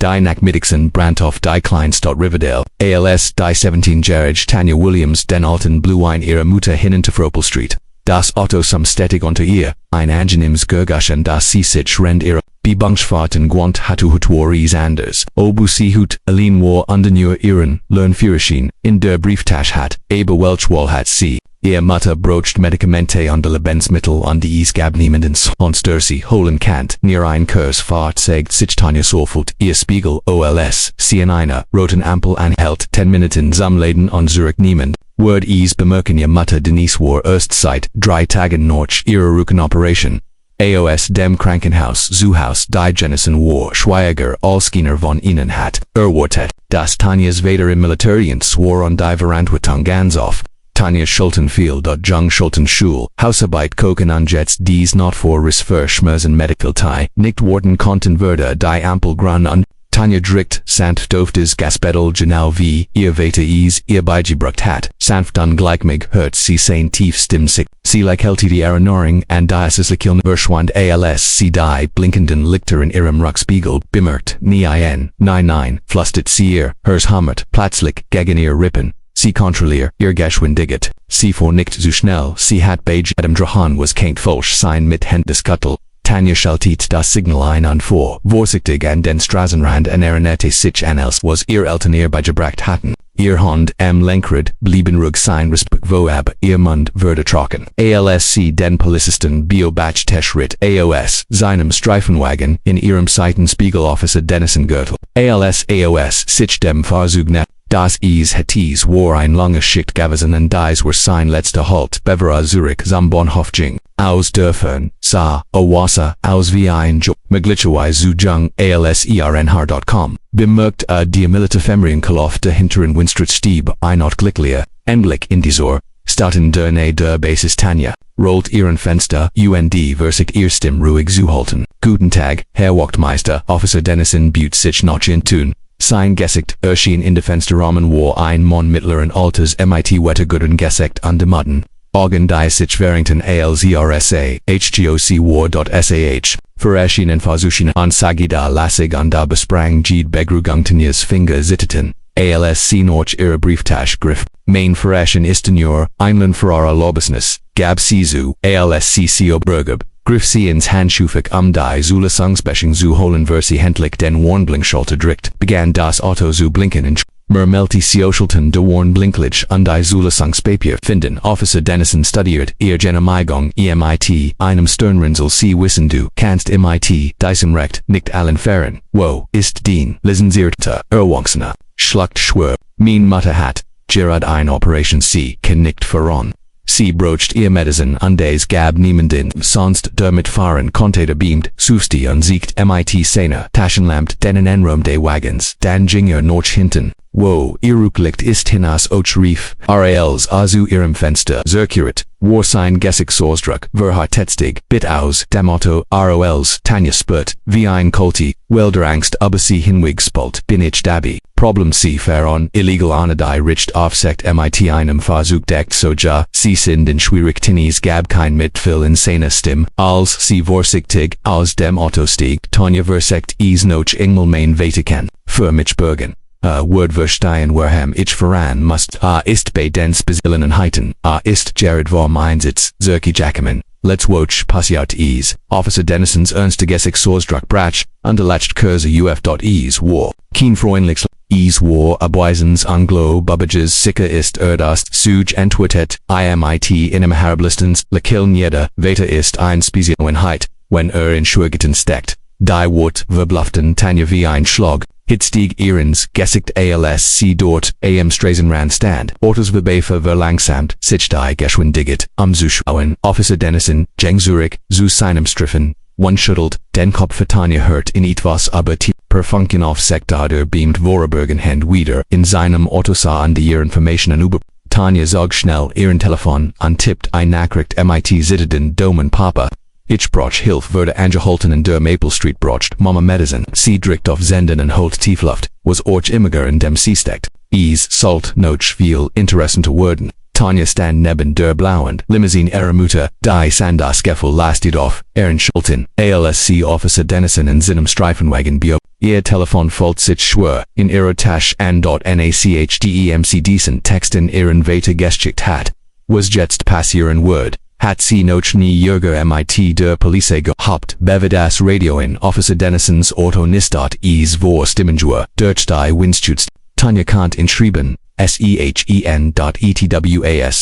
die Nachmiddagsen Brandhof die Kleinstadt Riverdale, ALS die 17-jährige Tanya Williams den alten Blue-Ein ihrer Mutter hinunterfropel Street. Das Auto zum Stetig unter ihr, ein angenehmes Gergaschen das sie sich rend ihre Bebungsfahrten gwant hatu hutuories anders. Obu sie hut, Aline war under nur ihren Lernführerschein, in der Brieftasche hat, aber Welchwall hat sie. Ihr Mutter brocht Medikamente und Lebensmittel an die es gab niemandens sonst der sie holen kann. Near ein Kurs fahrt sagt sich Tanja sorgfältig ihr Spiegel OLS, sie in einer roten Ampel anhält 10 Minuten Samladen und Zurich niemand. Word is bemerken ihr Mutter Denise war erst seit 3 Tagen nach ihrer Rückenoperation. AOS dem Krankenhaus Zuhaus die Jennison war Schweiger Allskeiner von ihnen hat erwartet, dass Tanjas Vater im Militärdienst war und die Verantwortung ganz auf. Tanja Schulten fiel dort Jung Schulten Schul, Hausarbeit koken an Jets dies not for Schmerzen medical tie, nicht worden konnten würde die Ampel gran an. Tanja drikt sant doftes Gaspedal genau wie ihr Vater is ihr beigebracht hat, sanft ungleichmig hört sie sein tief stimmsig, sie lächelte die Erinnerung an dieses Lächeln verschwand als sie die blinkenden Lichter in ihrem Rückspiegel bemerkt, nein, flüstert sie ihr, hers hammert plötzlich gegen ihr Rippen. Sie kontrolliert ihr Geschwindigkeit, sie fuhr nicht zu schnell, sie hat beige Adam Drahan was kein falsch sein mit Händeskuttel. Tanja schaltet das Signal ein und vor, vorsichtig an den Straßenrand an erinnerte sich an als was ihr Eltern ihr beigebracht hatten. Ihr Hand am Lenkrad blieben ruhig sein respektvoll ab, ihr Mund wurde trocken. ALSC den Polizisten Biobatch Teschritt AOS, seinem Streifenwagen, in ihrem Seitenspiegel Officer Dennison Gürtel. AOS sich dem Fahrzeug net. Das Hetis war ein lange Schicht gewesen und dies war sein letzter Halt, Bevera Zurich zum Bahnhof ging. Aus Dörfern, sa, Owasa, aus wie ein Jo, möglicherweise zu Jung, ALSERNH.com. Bemerkt die Militärfemmerien Koloff der hinteren Winstrit Stieb, ein glücklicher, Anblick in dieser, Staten der Nähe der Basis Tanja, rollt ihren Fenster, UND versigt ihr Stimm ruhig zu halten. Guten Tag, Herr Wachtmeister, Officer Dennison büt sich noch in tun. Sein Gesicht erschien in der Fensterrahmen war ein Mann mittleren Alters mit wetterguten Gesicht an dem Matten. Augen die sich währenden ALZRSA, HGOC war.SAH, vererschienen versuchen an Sagida Lassig an da besprang Jed Begrugung Tanjas Finger zitteten. ALSC noch ihre Brieftasche griff. Mein Vererschen ist nur, einlen Ferrara Lobesness, Gab Sisu, ALSCCO Bergab. Griff sie ins Handschuhfach die Zulassungsbechung zu holen sie endlich den Warnblinkschalter drückt, begann das Auto zu blinken und mellte sie Schalten der Warnblinklicht an die Zulassungspapier finden. Officer Dennison studiert ihr Genehmigung EMIT, einem Stirnrinsel sie wissen du kannst MIT, diesem Recht, nicht allen Fern. Wo ist den lizenzierte Erwachsener? Schluckt Schwur, mein Mutter hat, Gerard ein Operation sie kann nicht voran. Sie brocht ihr Medizin an des gab niemanden, sonst der mitfahren konnte beamt, susti und siegt MIT Sena, Taschenlamp den Enrum de Wagons, dan ging noch hinten. Wo, ihr Rücklicht ist hinaus och rief, RALs azu ihrem Fenster, zirkuit, war sein Gesichtsdruck, verhartetzig, bit aus, dem Auto, ROLs, Tanja spürt, wie ein Kolti, Welderangst aber sie hinweg spult, bin ich dabei. Problem sie veron, illegal anadai richt aufsekt MIT einem Fahrzeug deckt soja, sie sind in Schwierigtinis gab kein Mitfill in seiner Stimm, als sie vorsichtig, aus dem Auto stieg, Tanja versekt is noch engmal mein Vatikan, für mich bürgen. Word verstehen warham ich voran must, ist bei den Spezialienheiten, ist Jared vom Einsatz, Zirki Jackaman. Let's watch passiert is, Officer Dennisons ernste Gesichtsdruck brach, underlatched Kurse UF.is war, keen freundlich, is war abweisens Anglo Bubbages sicker ist erdast, Suj entwitet, IMIT in im Harablistens, Lakil Nieder, Vater ist ein Spezialeinheit, wenn in Schwurgeten steckt, die Wort verblufften Tanja wie ein Schlag, Hitstieg ihrens, Gesicht ALSC dort, am Straßenrand stand, Autos verlangsamt, sich die Geschwindigkeit, Zuschauen, Officer Dennison, Jeng Zurich, zu seinem Striffen, one schüttelt, den Kopf für Tanja hört in etwas aber tief, per Funken auf Sektader beamt Vorarlbergen Hand wieder, in seinem Auto sah an die Informationen über, Tanja sagt schnell ihren Telefon, tippt ein Nachricht MIT Zittenden Domen Papa, Ich brauch Hilfe würde angehalten in der Maple Street braucht Mama Medicine. Sie drückt auf Senden und holt Tiefluft, was orch immiger in dem sie steckt. Is, Salt, noch viel interessante Worden. Tanja stand neben der blauen Limousine ihrer Mutter, die Sandas Geffel lastet auf, Aaron Schulten, ALSC Officer Dennison in seinem Streifenwagen bio. Ihr Telefon folgt sich schwer, in ihrer Tasche an dort nachdemc decent Text in ihren Vater geschickt hat. Was jetzt passieren wird, hat sie noch nie Jürger mit der Polizei gehabt, bewe das Radio in Officer Dennisons Auto nicht dort ist vor Stimmenjur, durch die Windschutz. Tanja Kant in Schreiben, SEHEN.ETWAS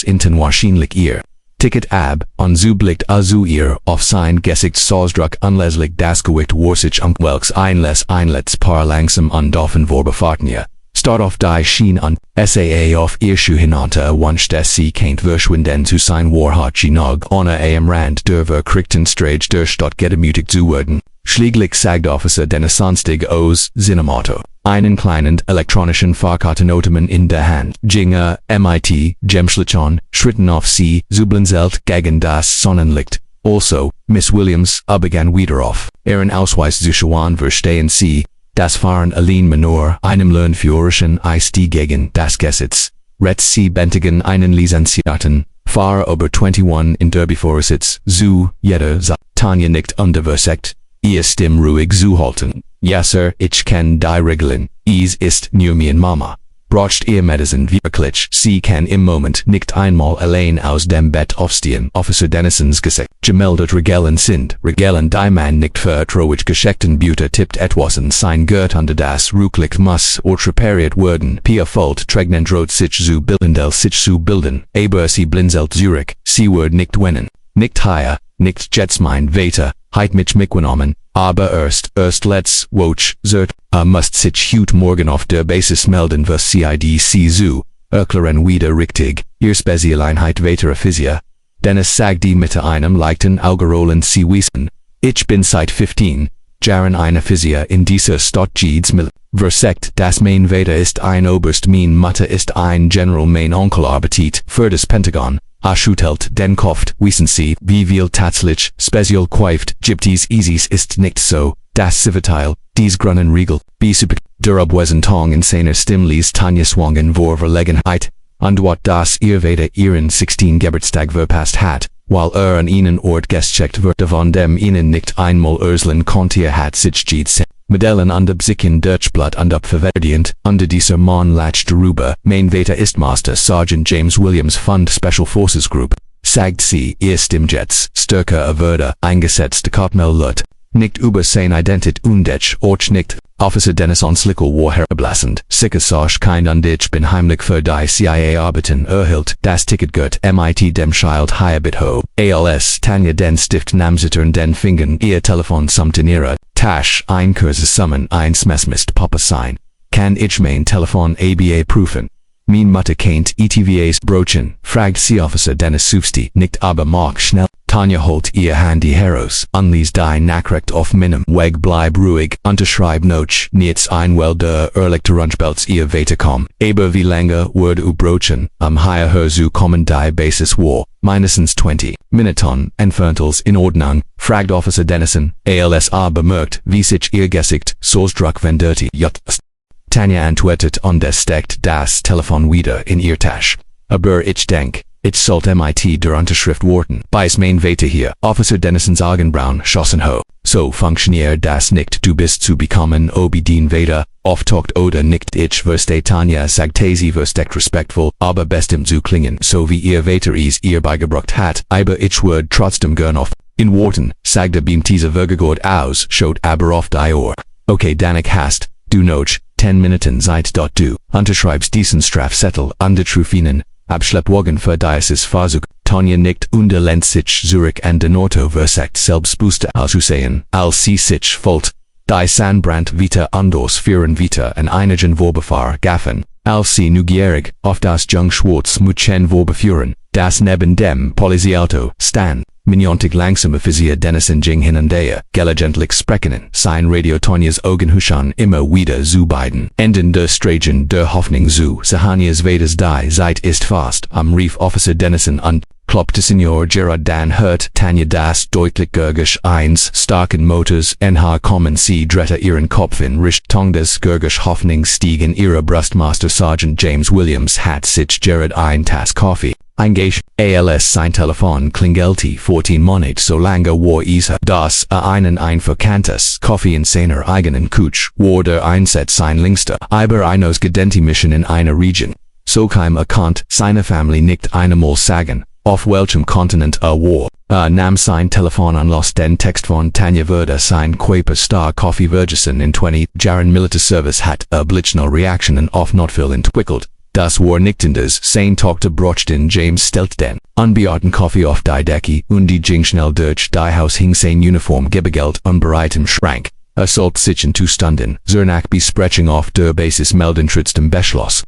inten wahrscheinlich ihr Ticket ab, on zu blickt also ihr auf sein Gesicht Sausdruck unleslich das Gewicht Warsich welks einletz paar langsam andoffen vorbefahrten. Start auf die Schiene an, SAA auf ihr Schuh hinunter wünscht es sie kein verschwinden zu sein hat sie noch ohne am Rand der verkriegten Strage der Stadt gedemütigt zu werden. Schließlich sagt Officer Dennisonstig aus Cinemato. Einen kleinen elektronischen Fahrkartenotemen in der Hand. Jinge, MIT, Gemschlichon, Schritten auf sie, Zublenselt gegen das Sonnenlicht. Also, Miss Williams, begann wieder auf. Ihren Ausweis zu schauen verstehen sie, das Fahren allein minor, einem Lernführerschein ist die gegen das Gesetz. Retz sie bentigen einen Lizenzierten, Fahrer über 21 in der Bevorsitz, zu, jeder sagt, Tanja nickt unterversekt, ihr Stimm ruhig zu halten. Ja, Sir, ich kenn die Regeln, is ist nur mein Mama. Braucht ihr Medizin wirklich, sie kann im Moment nicht einmal allein aus dem Bett aufstehen. Officer Dennisons gesagt, gemeldet Regeln sind, Regeln die man nicht vertraulich geschickten Büter tippt etwas in sein Gurt unter das Rücklicht muss oder repariert werden. Pia Folt trägnen droht sich zu bilden, aber sie blinzelt Zurich, sie wird nicht gewinnen. Nicht higher, nicht jetzt mein Vater, heit mich mitgenommen, aber erst let's watch, must sich heute Morgen auf der Basis melden was CIDC zu, erklären wieder richtig, ihr Spezialeinheit weitere Physik. Dennis sagt die mit einem leichten Augerollen sie wissen, ich bin seit 15 Jahren eine Physik in dieser Stadt Jeeds mil. Versekt, das mein Vater ist ein Oberst, mein Mutter ist ein General, mein Onkel arbeitet für das Pentagon. Schüttelt den Kopf, wissen Sie, wie viel tatsächlich spezial quäuft, gibt dies ist nicht so, das Civital, dies Grunnen Riegel, super, der Abwesentong in seiner Stimmlies Tanja Swangen vor Verlegenheit, und wat das ihr Vater ihren 16. Geburtstag verpasst hat, weil an ihnen Ort geschickt wird, von dem ihnen nicht einmal Urslen Kontier hat sich geht. Modellen und Bsicken Deutschblatt und verwerdient, unter dieser Mann lacht darüber, mein Vater ist Master Sergeant James Williams Fund Special Forces Group, sagt sie, ihr Stimmjets, stärker würde, eingesetzte Kopfmel Lut, nicht über sein Identität und Orch nicht, Officer Dennisons Lickel war herblassend, sicher sag kein und ich bin heimlich für die CIA arbeiten erhielt, das Ticket gehört MIT dem Child Hiabit ho, ALS Tanja den Stift namsittern den Fingern ihr Telefon samt in ihrer Tasch ein Kurse summen eins Messmist Papa sein, kann ich mein Telefon ABA prüfen. Mein Mutter kennt ETVAs brochen, fragt sie Officer Dennis Sufsti, nicht aber mach schnell. Tanja holt ihr Handy heraus, unliest die Nachricht auf meinem Weg bleib ruhig, unterschreib noch nichts ein weil der erlichte Runchbelts ihr weiterkommen. Aber wie lange wird brochen, higher her zu kommen die Basis war, mindestens 20 Minuten entferntels in Ordnung, fragt Officer Dennison, ALSA bemerkt, wie sich ihr Gesicht, Soßdruck wenn dirty, just. Tanja antwortet und steckt das Telefon wieder in ihr Tasche. Aber ich denk, ich sollte mit der Unterschrift warten. Bis mein Vater hier, Officer Dennisons Augenbrauen schossen ho. So funktioniert das nicht, du bist zu bekommen, ob den Vater auftaucht oder nicht. Ich verstehe Tanja sagt sie versteckt respektvoll, aber bestimmt zu klingen, so wie ihr Vater es ihr beigebracht hat, aber ich würd trotzdem gern auf. In Worten, sagte beam diese Vergegord aus, schaut aber auf die Ohr. Okay, Danik hast, du noch, 10 Minuten Zeit dort du, unterschreibst diesen Strafzettel, untertrufinen, Abschleppwagen für dieses Fahrzeug, Tanja nickt und lehnt sich zurück an den Auto versagt selbstbewusst auszusehen, als sie sich folgt. Die Sandbrand wieder anders führen wieder in einigen Vorbefahr gaffen, als sie neugierig auf das Jung Schwarz Mädchen vorbeführen, das neben dem Polizeiauto stand. Miniontig langsame Physik Dennison ging hin und her, gelegentlich sprechen, sein Radio Tanjas Augenhuschan immer wieder zu beiden Enden der Stragen der Hoffnung zu, Sahanias Vedas die Zeit ist fast, rief Officer Dennison an, kloppte Signor Gerard Dan hört Tanja das deutlich gurgisch eins starken Motors kommen sie drehte ihren Kopf in Richtung des gurgisch Hoffnung stiegen ihre Brustmaster Sergeant James Williams hat sich Gerard ein Tass Coffee Eingesch, als sein Telefon klingelte 14 Monate so lange war es dass einen Einverkanntes Coffee in seiner eigenen Küche wurde einset sein längster über eines Gedenktischen in einer Region. So kam Kant seine Familie nicht einmal sagen, auf welchem Kontinent war. Nahm sein Telefon an los den Text von Tanja würde sein Quaper Star Coffee Vergessen in 20 Jahren Militärservice hat blitzschnell Reaktionen auf Notfall entwickelt. Das war nicht anders, sein Tochter brochten James stellt den unbeachten Coffee auf die Decke und die ging schnell durch die Haus hing sein Uniform gebegelt unbereit im Schrank. Sollt sich in 2 Stunden, Zernak besprechung auf der Basis melden trotzdem beschloss,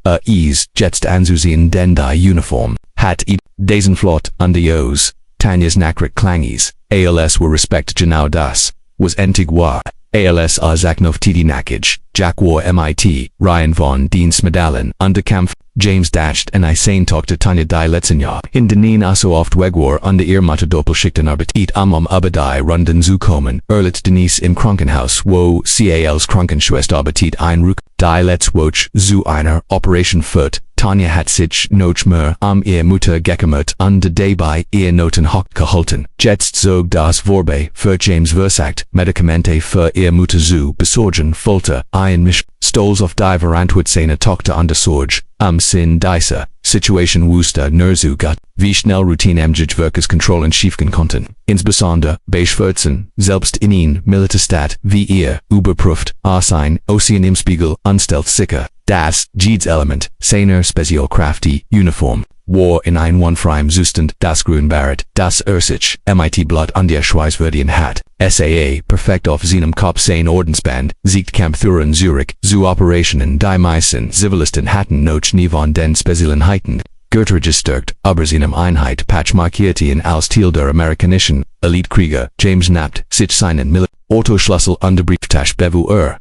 jetzt anzusehen den die Uniform, hat diesen Flot an die O's, Tanjas Nakrik Klangis, als war Respekt genau das, was Antigua, als Zaknov Tidi Nakij, Jack war MIT, Ryan von Dienstmedaillen, Underkampf, James dashed en sein Tochter Tanja die letzten Jahr, in denen so oft weg war an der ihr Mutter Doppelschichten arbeitet aber die Runden zu kommen, erlit Denise im Krankenhaus, wo CALs Krankenschwester arbeitet einrück, die letzt Woche zu einer Operation führt. Tanja hat sich noch mehr ihr Mutter gekümmert und dabei ihr Noten hoch gehalten. Jetzt zog das vorbei für James versagt, Medikamente für ihr Mutter zu besorgen, Folter, Einmisch, Stolz auf die Verantwortung seiner Tochter an der Sorge, Sinn dieser Situation wusste nur so gut, wie schnell Routine Workers kontrollen schiefgehen konnten. Insbesondere bei Schwarzen, selbst in ihn Militärstat wie ihr, überprüft, sein Ocean im Spiegel, anstellt sicher. Das Element seiner Spezialkraft Uniform war in ein one-frame Zustand das Grünbarret, das sich MIT-Blatt an der Schweißwürdigen hat. SAA perfekt auf seinem Kopf sein Ordensband, siegt Kampfführer Zürich, zu Operationen die meisten Zivilisten hatten noch nie von den Spezialeinheiten geregistriert, aber seinem Einheit Patch markierte als Teil der amerikanischen Elitekrieger, James nappt sich seinen Autoschlüssel an der Brieftasche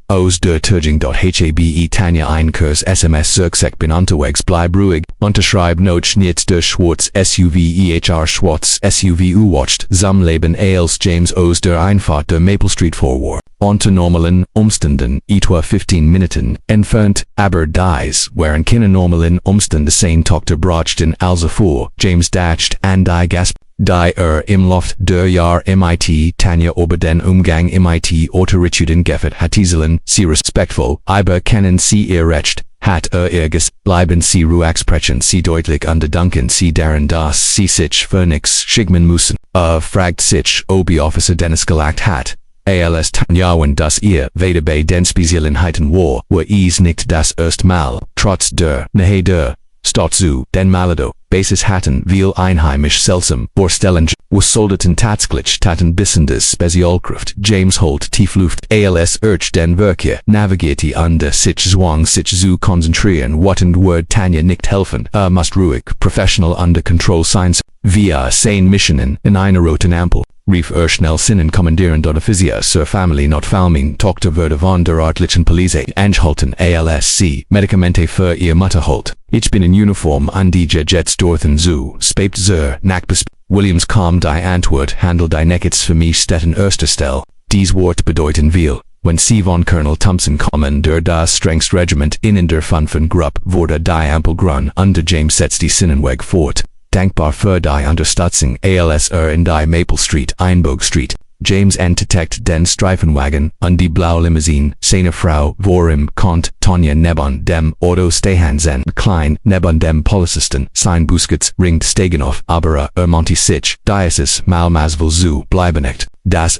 aus der Turging.habe Tanja ein Kurs SMS Zirksek bin unterwegs bleib ruhig, unterschreib noch nicht der Schwarz SUV Schwarz SUV watcht Leben als James aus der Einfahrt der Maple Street vorwar. Unter normalen Umständen etwa 15 Minuten entfernt, aber dies waren keine normalen Umstände sein Tochter brachten also vor, James dascht an die Gasp. Die im Loft der Jahr MIT Tanja über den Umgang MIT Autoritäten gefet hatizelen, sie respektvoll, aber kennen sie ihr Recht, hat irges, bleiben sie ruhig sie deutlich unterdanken sie daran dass sie sich für nix schigmen müssen, fragt sich, ob Officer Dennis gelagt hat. Als Tanjawen das ihr weder bei den Spezialeinheiten war es nicht das erste Mal, trotz der Nähe der Stadt zu den Malado. Basis hatten viel einheimisch seltsam vorstellen, was Soldaten tatsächlich taten bis des Spezialkraft James Holt Tiefluft als den Verkehr navigierte an der zwang sich zu konzentrieren und word Tanja nicht helfen, must ruhig professional under control sein, via sein Missionen in einer roten Ampel. Rief schnell Sinnen kommandierend oder Physia zur Familie not Falmin Tochter würde von der örtlichen Polizei angehalten ALSC Medikamente für ihr Mutter holt. Ich bin in Uniform an die Jets dorthin zu, spebt Nakbesp. Williams kam die Antwort handelt die Neckets für mich stetten erster Stelle. Dies Wort bedeuten viel. Wenn sie von Colonel Thompson kommen der das strengst Regiment in der fünften Gruppe wurde die Ampel grun under James setzt die Sinnenweg fort. Dankbar für die Unterstützung als in die Maple Street Einbog Street. James entdeckt den Streifenwagen und die blaue Limousine seiner Frau war im Kont Tanja neben dem Auto stehen klein neben dem Polizisten sein Buskets ringt stegen auf aber monti sich dieses Mal masvel zu bleiben nicht. Das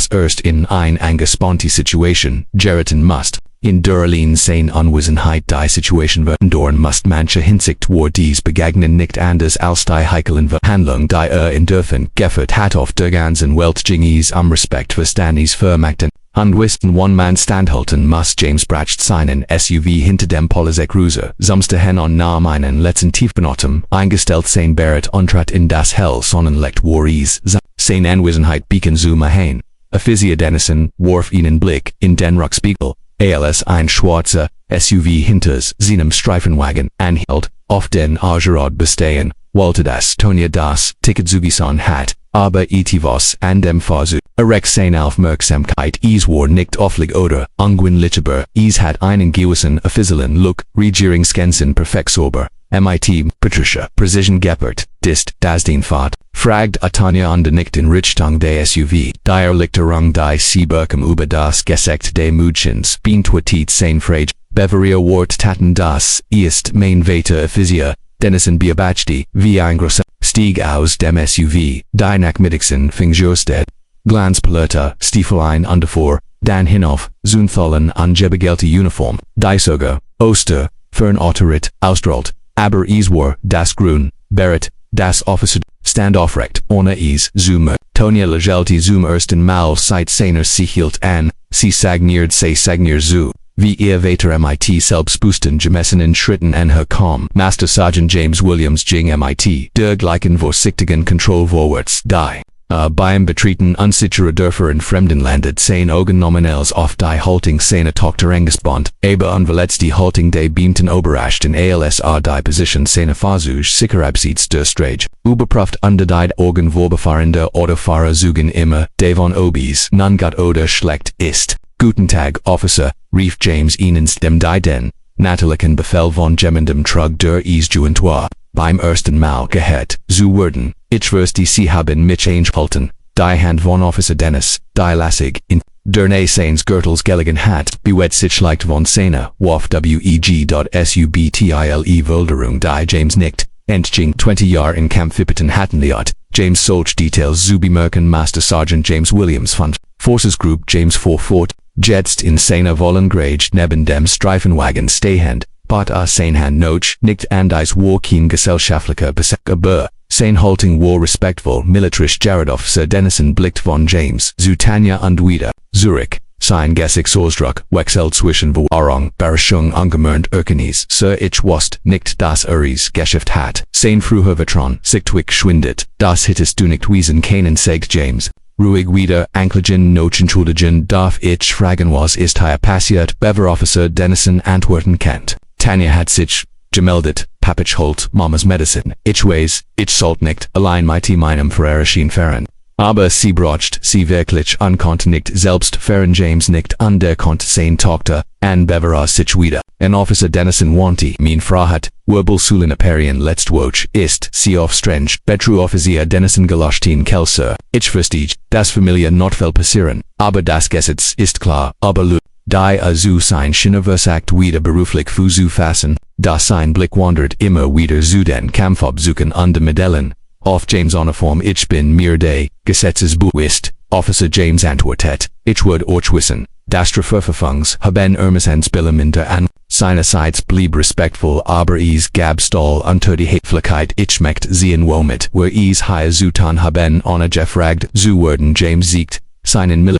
erst in ein angespannte Situation geraten must. In Durlin sein Anwesenheit die Situation verändern must manche Hinsicht war dies Begegnen nicht anders als die heiklen Verhandlung die in dürfen geführt hat auf der ganzen Welt ging es Respekt für Stanleys Vermachten. Wisten One-Man standhalten must James bracht seinen SUV hinter dem Polizei Cruiser samste hen on nahm einen letzten Tiefbenotem eingestellt sein Barrett untrat in das hell Sonnenlicht war es sein Anwesenheit beacon zu machen. Aphisia Dennison warf ihnen Blick in den Rückspiegel. Als ein schwarzer SUV hinter seinem Streifenwagen anhielt, auf den Agerad bestehen, wollte das Tanja das Ticket zugesan hat, aber was an dem Fahrzeuge erregt sein Aufmerksamkeit es war nicht auffällig oder ungewinnlich aber es hat einen gewissen offiziellen Look, Regierungsgänzen perfekt sauber, MIT, Patricia, Precision Geppert, Dist, Dasdien Fahrt, Fragt Atanya under nicht in Richtung des SUV, die Erlichterung die Seeberkum über das Gesekt des Mädchens, Beantwortet sein Frage, Beveria Wort Taten das, ist mein Vater Ephisia, Dennison Biabachdi, wie ein grosser Stieg aus dem SUV, die Nachmittagsen fing Jursted, Glanzpaletta, Stiefelein underfor, Dan hinauf, Zunthalen an Jebegelte Uniform, die Soga, Oster, Fern Otterit, Ausstrahlt, aber es war, das Grün, Barrett, das Officer, Standaufrecht, ohne es, Zoomer, Tonia Legelti Zoom ersten Mal seit seiner sich hielt an, sie sagniert zu, wie ihr Vater MIT selbstbewussten gemessenen Schritten an her kam, Master Sergeant James Williams ging MIT, der gleichen vorsichtigen Control vorwärts, die. Beim Betreten unsicherer Dörfer in fremden landet sein Augen nominels auf die Haltung seiner Tochter engespannt, aber unverletzt die Haltung des Beamten überrascht in ALSA die Position seiner Fahrzeugs sicher abseits der Strage. Überprüft unter die Augen vorbefahrende Autofahrer zugen immer, devon obis, nun gut oder schlecht ist. Guten Tag, Officer, rief James ihnen dem die den natürlichen Befehl von jemandem trug der es Juentoir. Beim ersten Mal gehört, zu werden, ich wirst die Sie haben mich eingehalten, die Hand von Officer Dennis, die Lassig, in der Nähe seines Gürtels gelegen hat, bewegt sich leicht von seiner, Waf WEG.SUBTILE Wilderung die James nickt, entging 20 Jahre in Kampfipiten hatten liat, James solch details zu bemerken Master Sergeant James Williams fand, Forces Group James 4 Fort, jetzt in seiner Wollengrage neben dem Streifenwagen stehend, Bat sein Hand noch nicht an dies war kein gesellschaftlicher Besuch, aber sein Haltung war respektvoll militarisch Jaredoff Sir Dennison blickt von James zu Tanja und wieder, Zurich, sein Gesichtsausdruck wechselt zwischen Verwahrung, Überraschung angemernt Erkennis, Sir ich wusste nicht das Geschäft hat, sein früher Vertrauen sichtlich schwindet, das hittest du nicht wiesen können sagt James. Ruhig wieder, Ankligen noch entschuldigen darf ich fragen was ist hier passiert, Bever Officer Dennison antworten kennt. Tanja hat sich gemeldet, Papich holt Mamas Medicine, ich weiß, ich sollt nicht allein mit meinem Vererischen fahren. Aber sie braucht sie wirklich und konnte nicht selbst fahren James nicht und der konnte sein Tochter, an Beverer sich wieder. Ein Officer Dennison wanti, mein Frahat, Wirbel Sulin Aperian letzt Woch, ist, sie auf Strange, Betru Offizier Dennison Galashtin Kelser, ich verstehe, das Familie notfell passieren, aber das Gesetz ist klar, aber die zu sein Schinneversagt wieder beruflich Fuzu fassen, da sein Blick wandert immer wieder zu den Kampfabsuchen und Medellen, auf James Uniform ich bin mir de, Gesetzesbuch ist, Officer James antwortet, ich würd euch wissen, das Verfafungs haben Irmisens Billerminder an, seinerseits blieb respektvoll aber es gab Stall unter die Hateflichkeit ich möcht sehen womit, wo es hier zutan haben ohne gefragt, zu werden James siegt, seinen Mil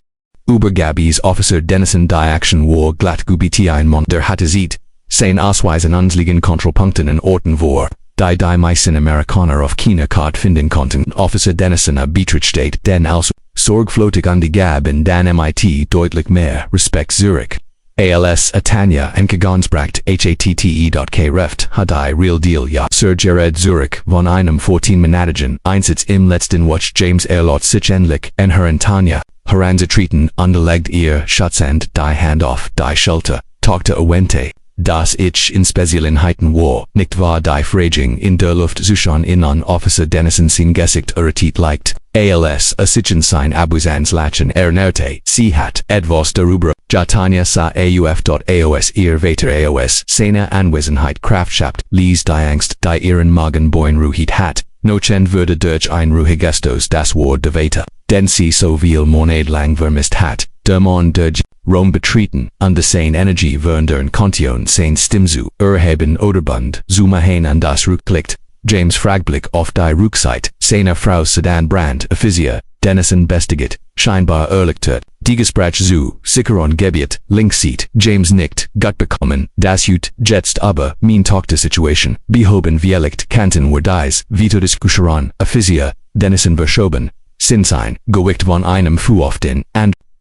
Übergabis Officer Dennison die Action war glatt gubiti ein Mond der hatte sieht, sein Ausweisen ansliegen Kontrollpunkten in Orten war, die meisten Amerikaner auf keiner Karte finden konnten. Officer Dennison Beatrich steht denn als sorgfältig an die Gab in den MIT deutlich mehr Respekt Zurich. ALS Atanya en Kagansbracht HATTE.K Reft hat die Real Deal ja Sir Jared Zurich von einem 14-Minatigen Einsatz im letzten Watch James Erlot sich endlich en her Tanya heranzutreten unterlegt ihr Schatzend die Hand auf die Schulter, Tochter Awente, das ich in Spezialenheiten war, nicht wahr die Fraging in der Luft zuschon in an Officer Dennison sein Gesicht irritiert leicht, ALS sichen sein Abusans Lachen ernerte, sie hat etwas darüber, Jatanya sa AUF.AOS ihr Vater AOS, seine Anwesenheit Kraftschaft, ließ die Angst, die ihren Magen beunruhigt hat, nochen würde durch ein ruhigestos das Wort der Vater. Denn sie so viel Monat lang vermisst hat, der Mann der Rom betreten, und sein Energie während Kontion sein Stimmzu, erheben Oderbund, Zumahen an das Rückklickt, James Fragblick auf die Rückseite, seiner Frau Sedan Brand, Ephisia, Dennison bestiget, scheinbar erlichtert, die Gespräch zu, Sicheron gebiet, links sieht, James nickt, gut bekommen, das Hut, jetzt aber, mein Tochter Situation, behoben viellicht, Kanten war dies, Vito Diskuscharon, Ephisia, Dennison verschoben, sind sein, gewickt von einem Fu auf den,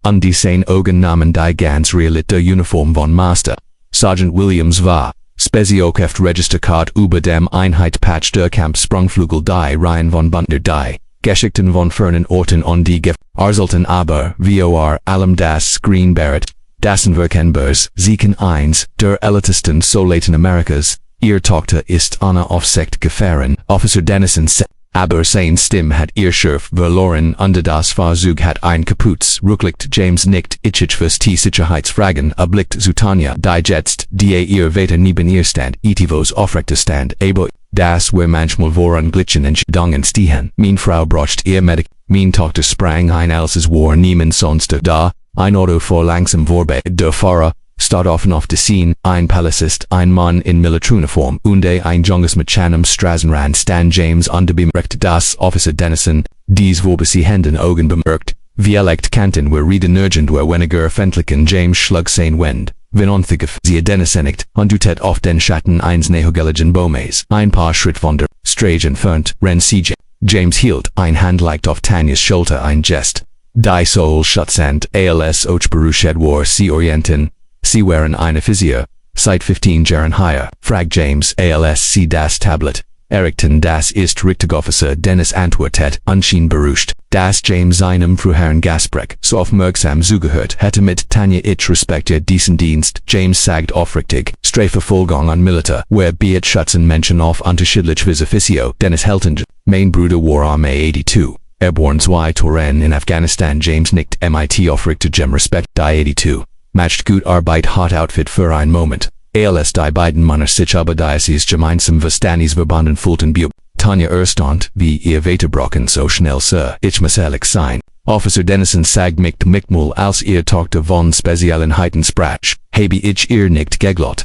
und die sein Augen nahmen die ganz realite Uniform von Master. Sergeant Williams war, Speziokeft Registercard über dem Einheitpatch der Kampfsprungflügel die Reihen von Bunter die, Geschichten von fernen Orten und die Arzelten aber, vor allem das Screen Barrett, dessen Verkenbers, Sieken 1, der Elitisten so Latin Amerikas, Ihr Tochter ist Anna Aufsicht gefahren. Officer Dennison said. Aber sein Stimme hat ihr Schurf verloren under das Fahrzeug hat ein Kaputz. Rücklicht James nickt ich fürs die Sicherheitsfragen erblickt Zutania die jetzt die ihr Vater neben ihr stand etivos aufrechter stand aber das wir manchmal voran glitschen und Dongen stehen. Mein Frau brocht ihr Medic. Mein Tochter sprang ein als es war niemand sonst da. Ein Auto vor langsam vorbei. Der Fahrer start offen auf der Scene, ein Polizist, ein Mann in Militäruniform, und ein Junges mit einem Straßenrand stand James under bemerkt das Officer Dennison, dies wobei sie Händen Augen bemerkt, wie leicht kannten wir reden urgent wir weniger öffentlichen James schlug sein Wind, wenn onthigef sie Dennisenicht, und du tät auf den Schatten eins nehogeligen Baumes, ein paar Schritt von der Strage entfernt, ren sie James hielt ein Hand leicht auf Tanya's Schulter ein Gest, die Soul schutzend als och beruchet war sie orienten, Sie waren eine Physio, seit 15 Jahren higher, frag James als das Tablet. Erikton das ist richtig Officer Dennis antwortet, unschien beruhigt, dass James seinem früheren Gaspreck so aufmerksam zugehört hätte mit Tanja ich respekte diesen Dienst. James sagt aufrichtig, Strafverfolgung an Militär, wer beat schützen Menschen auf unterschiedlich Officio. Dennis Helton, mein Bruder war Armee 82. Airborne 2 Toren in Afghanistan. James nickt mit aufrichtig Respekt, die 82. Matcht gut Arbeit hot Outfit für ein Moment. Als die beiden Männer sich aber dieses gemeinsam Verständnis verbunden fühlten Tanja erstaunt, wie ihr Vater brocken so schnell Sir. Ich muss ehrlich sein. Officer Dennison sagt mich mal als ihr Tochter von Spezialenheiten sprach, habe ich ihr nicht geglaubt.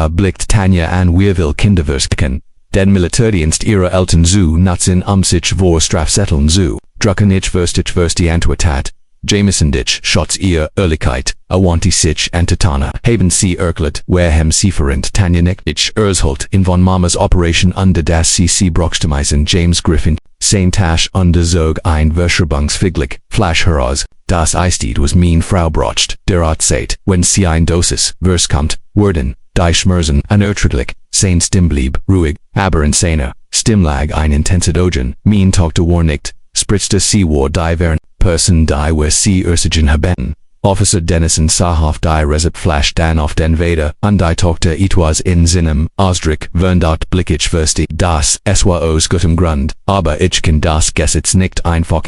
Blickt Tanja an wir will Kinderwürstchen. Den Militärdienst ihrer Eltern zu nutzen sich vor Strafzetteln zu. Drucken ich wirst die Antwort hat. Jameson dich schotz ihr Ehrlichkeit, awanti sich antatana, haben sie erklärt, wer sie verrennt Tanja nicht ich erzholt in von Mamas Operation under das sie brochstemeisen James Griffin, sein Tasch under Zog ein Verschwörungsfiglich, Flash heraus, das Eistid was mein Frau brocht, der Art sagt, wenn sie ein Dosis, vers kommt, werden, die Schmerzen, unerträglich, sein Stimm blieb, ruhig, aber in seiner, Stimm lag ein intense Dogen, mein Tochter war nicht, spritzte sie war die wären, Person die where sie ursachen haben. Officer Dennison sah auf die Reset flash dann auf den Vater, und die Tochter etwas in Sinem, Ausdruck, dort blick ich verste, das, es war aus gutem Grund, aber ich kann das Gesetz nicht einfach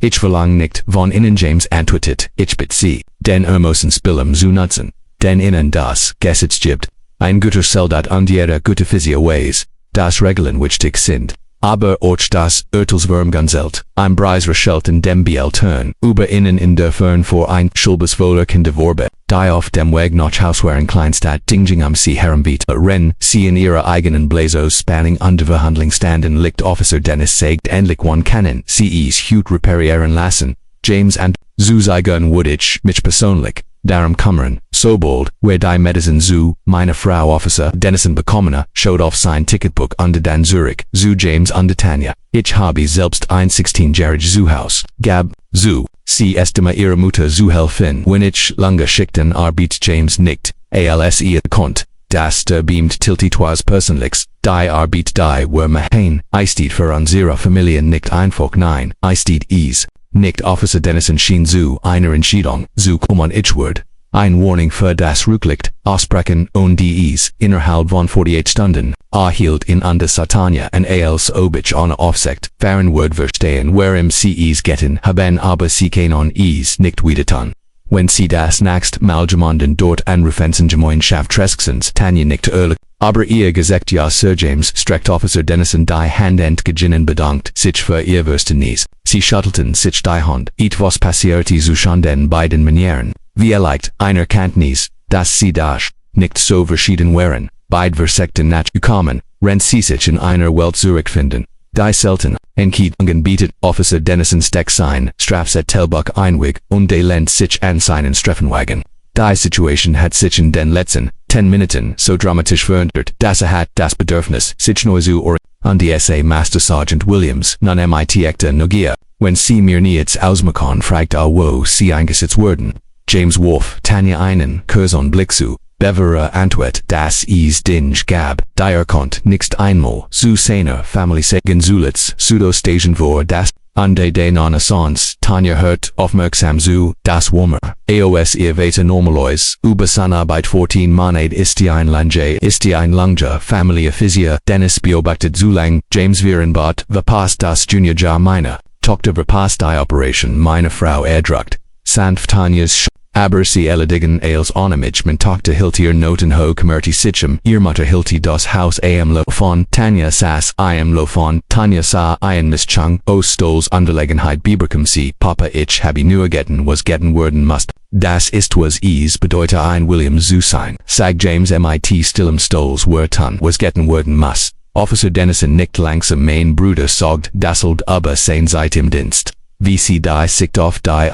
ich verlang nicht, von innen James antwortet, ich bitte sie, den müssen Spillem zu nutzen, denn innen das Gesetz gibt, ein guter Soldat und jeder gute Physio ways, das Regeln wichtig sind. Aber auch das Urteilswurm ganzelt, ein Preis schelten dem BL Turn, über innen in der Fern vor ein Schulbeswohler Kinderworbe, die auf dem Weg nach Hauswaren Kleinstadt Dingjing am See herumbeat, ren, sie in ihrer eigenen Blazos spanning under Verhandlung standen liegt Officer Dennis sagt endlich one Cannon, sie ist Hut reparieren lassen, James and Zuzeigen would ich mich persönlich, darum kümmern, so bold, wer die Medicine zu, meine Frau Officer Dennison bekommen, showed off sein Ticketbook under Dan Zurich, zu James under Tanja, ich habe selbst ein 16-jährig Zuhaus, gab, zu, sie estima ihre Mutter zu helfen, wenn ich lange schickten Arbeit James nickt, als ihr konnt, das der beamt tiltitwas persönlichs, die Arbeit die were mahain, eistid für unsere Familie nicht einfach nein, eistid is. Nicht Officer Dennison schien zu einer Entscheidung, zu kommen ich word. Ein Warning für das Rücklicht, Aussprechen und dies, innerhalb von 48 Stunden, hielt in under Satania und als obich ohne Aufsicht, fahren word verstehen wherein sie es getten, haben aber sie keinen es nicht wiedertan. Wenn sie das nächst Malgemanden dort anrufen Gemeinschaft Treskens, Tanja nicht ehrlich, aber ihr gesagt ja Sir James streckt Officer Dennison die Hand entgegen bedankt sich für ihr Verständnis. Sie schüttelten sich die Hand, etwas passierte zwischen den beiden Manieren, wie leicht einer Kenntnis, dass sie das nicht so verschieden waren, beide Versekten nachgekommen, wenn sie sich in einer Welt zurückfinden. Die selten, Entkiedungen bietet Officer Dennison Steck sein, Strafzettelbuch einweg und de lehnt sich an seinen Streffenwagen. Die Situation hat sich in den letzten 10 Minuten so dramatisch verändert, dass hat das Bedürfnis, sich neu zu und die SA Master Sergeant Williams, non mit echter Neugier, wenn sie mir nichts ausmachen fragt wo sie eingesetzt wurden. James Wolf, Tanja einen Kurson Blick zu, Bevere Antwort, das is Dinge gab, der kommt nicht einmal, zu seiner Family sagen Zulitz, Pseudo-Station vor das, Unde de non-Assance, Tanja hört aufmerksam zu, das Warmer. AOS ihr weiter normalois, über Arbeit 14 Monate ist die ein Lange, Familie Physia, Dennis beobachtet zu lang, James Vierenbart, verpasst das Juniorjahr meiner Tochter verpasst die Operation meine Frau erdruckt, sanft Tanjas aber sie erledigen als Management Tochter hielt ihr Noten ho Commerti Sitchem, ihr Mutter hielt das Haus am lo von Tanja saß am lo von Tanja sah ein Miss Chung, Stols Underlegenheit Bibercom sie, Papa ich habe nur getten werden must. Das ist was es bedeute ein William zu sein, sag James mit stillem Stols Wörtern was getten werden muss. Officer Dennison nickt langsam mein Bruder sagt, dasselt aber sein seit im Dienst. Wie sie die Sicht auf die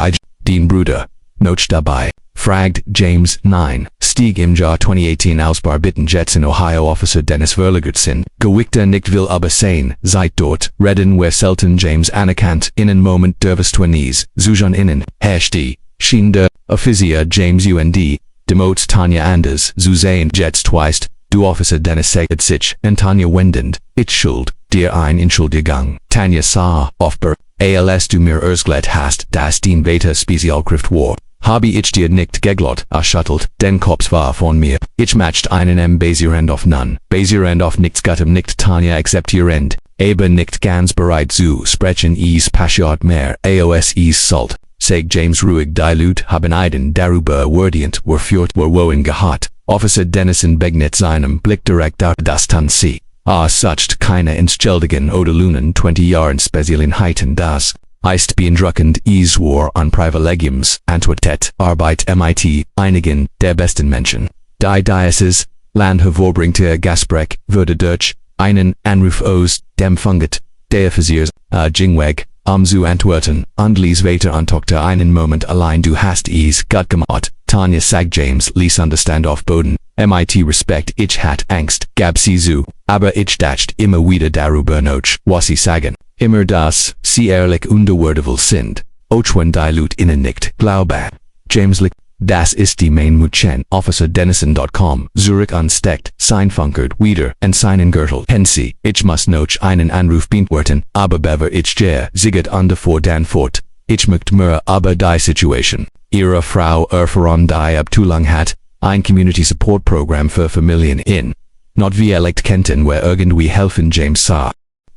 den Bruder. Note dabei, fragt James 9, stieg im Jahr 2018 aus Barbitten Jets in Ohio. Officer Dennis verlagert sind, gewickter nicht will aber sein, seit dort, redden wir selten James anerkannt, innen Moment dervis Twenties, Zujan innen, die, schien der, Offizier James UND, demotes Tanja Anders, zu sein Jets twice, du Officer Dennis sagt sich, und Tanja wendend, ich schuld, dir ein Entschuldigung, Tanja sah, aufber, als du mir erzählt hast, dass den Vater Spezialkraft war. Habe ich dir nicht geglaubt, schuttelt, den Kopf war von mir. Ich matcht einen basierend auf none, basierend auf nichts Guttem nicht Tanja akzeptierend, aber nicht ganz bereit zu sprechen es passiert mehr, AOS es salt, sagt James ruhig dilute haben einen darüber wordient, führt wohin gehabt, Officer Dennison begnet seinem Blick direkt auf das Tanzi. Sucht keine Entschuldigen oder Lunen 20 Jahren Spezialienheiten das. Ist beeindruckend, es war an Privilegiums, Antwortet, Arbeit mit, einigen, der besten Menschen. Die Diocese, Land hervorbringt Gaspreck, würde durch, einen Anruf aus, dem Funget, der Versiers, Jingweg, zu antworten, und ließ weiter an Tochter einen Moment allein du hast es gut gemacht, Tanja sagt James ließ Understand auf Boden, mit Respekt ich hat Angst, gab sie zu, aber ich dacht immer wieder darüber noch, was sie sagen. Immer das, sie ehrlich unterwürdevoll sind. Ochwen dilute innen nicht, glaube. James liegt, das ist die Main Mädchen, Officer Dennison.com, Zurich ansteckt, sein Funkert wieder, und seinen Gürtel. Hensi, ich muss noch einen Anruf beantworten, aber bever ich siget under vor dan fort. Ich möcht mir aber die Situation. Ihre Frau erfahren die Abteilung hat, ein Community Support Program für Familien in. Not wie elect kennten wir irgendwie helfen James sah.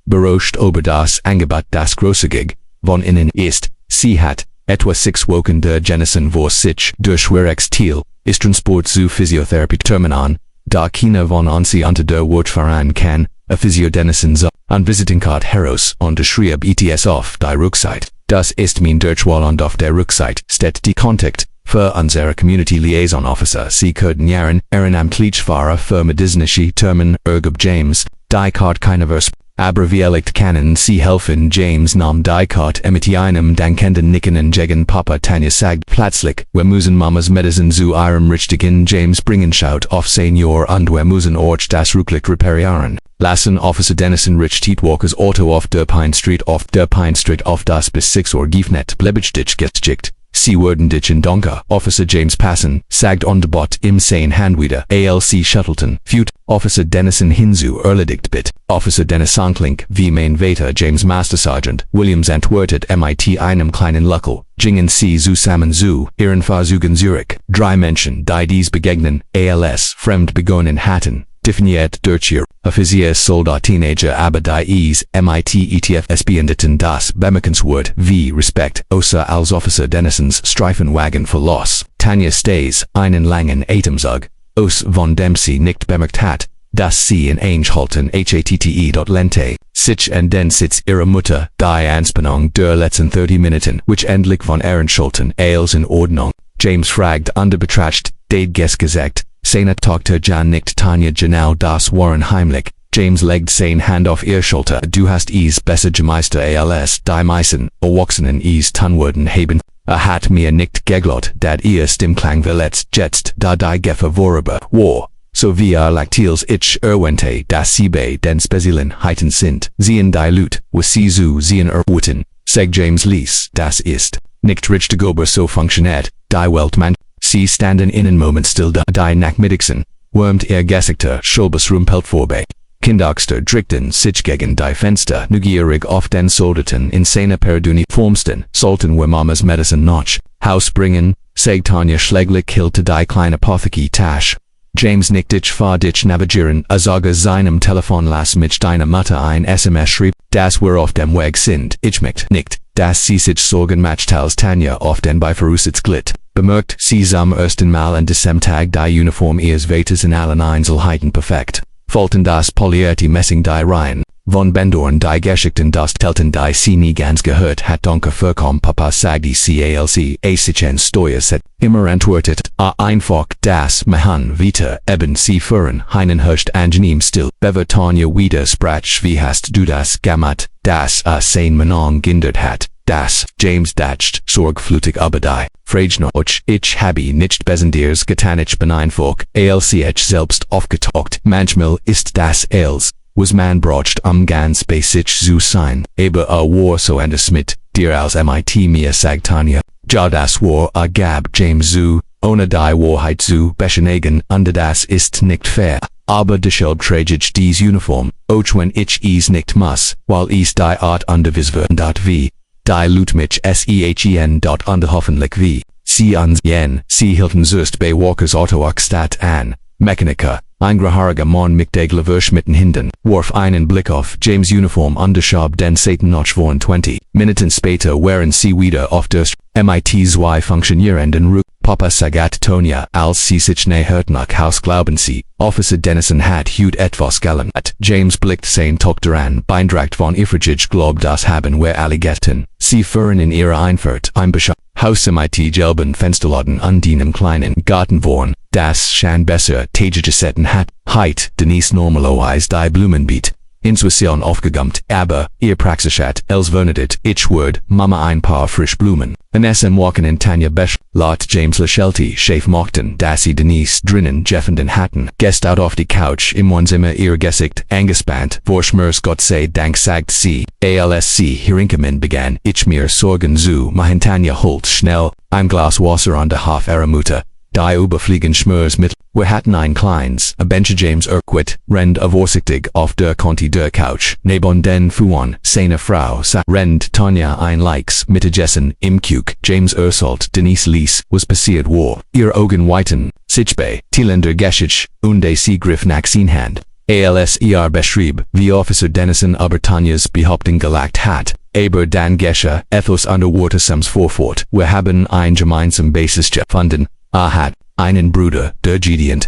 Beroscht über das Angebot das große Gig, von innen ist, sie hat, etwa 6 Wochen der Jennison vor sich durch schweres Ziel, ist Transport zu Physiotherapie terminan, da keiner von uns unter der Wort fahren kann, Physio Dennison so, an Visitenkarte heraus und schrieb ETS auf die Rückseite. Das ist mein Durchwahl und auf der Rückseite steht die Kontakt, für unsere Community Liaison Officer, sie könnten jahren, Ehrenamtlichfahrer für medizinische Termen, ergab James, die Karte keine Vers. Aber wie elect können sie helfen James nahm die Karte mit einem dankenden Nicken und gegen Papa Tanja sagt plötzlich, wir müssen Mamas Medizin zu ihrem richtigen James bringen schaut auf Senior und wir müssen Orch das Rücklicht reparieren. Lassen Officer Dennison Rich Walkers Auto auf der Pine Street auf das bis 6 Uhr Giefnet Blebitsch geschickt. Sie wurden dich in Donker, Officer James passen, sagt on the bot im sein Hand wieder, ALC Shuttleton, feud, Officer Dennison hinzu erledigt bit, Officer Dennison Klink, wie mein Vater James Master Sergeant, Williams antwortet mit einem kleinen Luckel, gingen sie zusammen zu, ihren Fahrzeugen Zurich, 3 Menschen, die dies begegnen, ALS, fremd begonnen hatten. Definiert durch ihr, Offizier Soldat Teenager aber die es, mit ETFS beendeten das Bemerkenswert wie Respekt, außer als Officer Dennisons Streifenwagen verloss. Tanja Stays, einen langen Atemzug, aus von dem sie nicht bemerkt hat, dass sie in Einschalten hatte. Sich und den Sitz ihrer Mutter, die Anspannung der letzten 30 Minuten, which endlich von Ehrenschalten, als in Ordnung. James fragt under betracht, date gesagt, seine Tochter Jan nickt Tanja genau das waren heimlich. James legt sein Hand auf ihr Schulter. Du hast es besser gemeister als die meisten Erwachsenen es tun würden haben. Hat mir nicht geglaubt, dat ihr Stimmklang verletzt jetzt, da die Geffe worüber war. So wie lactils ich erwähnte, dass sie bei den Spezialienheiten sind. Sehen die Lut, was sie zu sehen erwarten. Sagt James Lees, das ist nicht richtig aber so funktioniert, die Welt man. Sie standen in einen Moment still da die Nachmittagsen, wärmt ihr Gesichter Schulbus rumpelt vorbei. Kindagster Drichten sich gegen die Fenster neugierig auf den Soldaten in seiner Peraduni Formsten, sollten wir Mamas Medicine noch, Hausbringen, sagt Tanja schläglich killte die kleine Apotheke Tasch. James nicht dich fahr dich navigieren, sage seinem Telefon lass mich deine Mutter ein SMS schrieb, dass wir auf dem Weg sind, ich möchte nicht, dass sie sich Sorgen macht als Tanja auf den Beifahrerssitz glitt. Bemerkt sie zum ersten Mal an diesem Tag die Uniform ihres Vaters in allen Einzelheiten perfekt. Folgten das polierte Messing die Reihen, von Bendorn die Geschichten das Telten die sie nie ganz gehört hat Donker verkom Papa sagt die CALC sich en Steuerset, immer antwortet, einfach das Mahan Vita eben sie führen, heinen höchst angenehm still, bever Tanja wieder sprach wie hast du das gemacht, das sein Manon gindert hat. Das, James dacht, sorgflutig aber die, Frage ich habe nicht besonders getan ich bin einfach, ALCH selbst aufgetaucht, manchmal ist das als, was man braucht ganz basic zu sein, aber war so anders mit, dir als MIT mir sagt Tanja, ja das war gab James zu, ohne die Wahrheit zu beschenigen, und das ist nicht fair. Aber deshalb trage ich dies Uniform, auch wenn ich es nicht muss, weil es die Art undervisver dat wie. Die Lut mich SEHEN hoffentlich wie, sie ans jen, sie hielten zuerst bei Walkers Auto Stadt an, Mechanica, ein grahariger Mann mit der Glaverschmitten hinten, warf einen Blick auf James Uniform unterschab den Satan noch 20 Minuten später waren sie wieder auf der MITs Y funktionierenden Route. Papa sagt Tonya, als sie sich nähert nach Haus glauben sie, Officer Dennison hat Hut etwas gelernt. James blickt sein Tochter an, beeindruckt von Ifrigig glaub das haben wir alle getan. Sie fuhren in ihre Einfahrt, ein Haus MIT gelben Fensterladen an einem kleinen Garten wohnen, das schon besser Tage gesetten hat. Heit, Denise normalerweise die Blumenbeet. Intuition aufgegammt, aber ihr Praxishat, els vernedet, ich word, Mama ein paar frisch Blumen. Vanessa walken in Tanja Besch, laut James Lashelty, Chef mochten, dass sie Denise drinnen jeffenden hatten, gestern auf die Couch im Wohnzimmer ihr Gesicht, angespannt, vor Schmers Gott sei Dank sagt sie, ALSC Hirinkemin begann, ich mir Sorgen zu machen Tanja holt schnell, ein Glas Wasser an der Hof ihrer Mutter. Die überfliegen Schmers mit, wir hatten ein kleines, Benche James Urquit, rend vorsichtig auf der Conti der Couch, neben den Fuon, seine Frau, rend Tanja ein Likes, Mittagessen, im Kuk, James Ursolt, Denise Lies, was passiert war, ihr Augen weiten, sich bei, Thielender Geschich, und sie griff nach sein Hand. ALSER beschrieb, wie Officer Dennison aber Tanjas Behauptung gelacht hat, aber dann Gesche, ethos underwater sums vorfort, wir haben ein gemeinsam Basis gefunden, hat einen Bruder, der Gideon,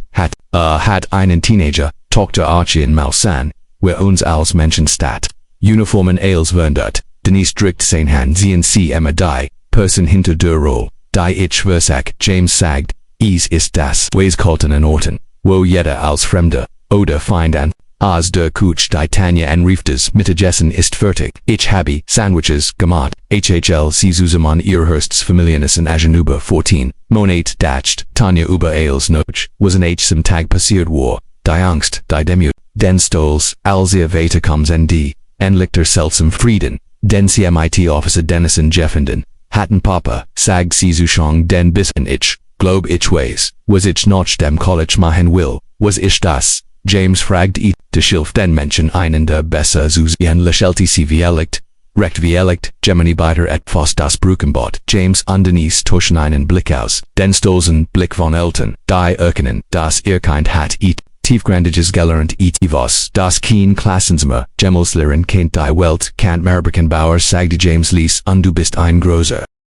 hat einen Teenager, Tochter Archie in Malsan, wir uns als Menschen statt. Uniformen als verndert, Denise drückt sein Hand sehen sie immer die, Person hinter der Roll, die ich versag, James sagt, ist das, was kalten an Orten, wo jeder als Fremder, oder Feind an, als der Kutsch die Tanja anrieftes Mittagessen ist fertig, ich habe Sandwiches gemacht, HHLC Zusammen ihr Hursts Familienissen Agenuber 14, Monat dacht, Tanja über als noch, was an zum Tag passiert war, die Angst, die Demut, den Stolz, als ihr Vater comes en lichter seltsam Frieden, den CMIT Officer Dennison jeffenden, hatten Papa, sagt sie zu schon den Bissen ich, glaub ich weiß, was ich noch dem College machen will, was ich das? James fragt de schilf den Menschen einen der besser zu sehen Lashelty sie wie recht wie Gemini beiter etwas das Brückenbot, James und Denise tauschen einen Blick aus, den stolzen Blick von Eltern, die erkennen, dass ihr Kind hat tiefgründiges gelernt was, das kein Klassenzimmer, Gemelslerin kennt die Welt, Kant Merbekenbauer sagte James Lies und du bist ein großer,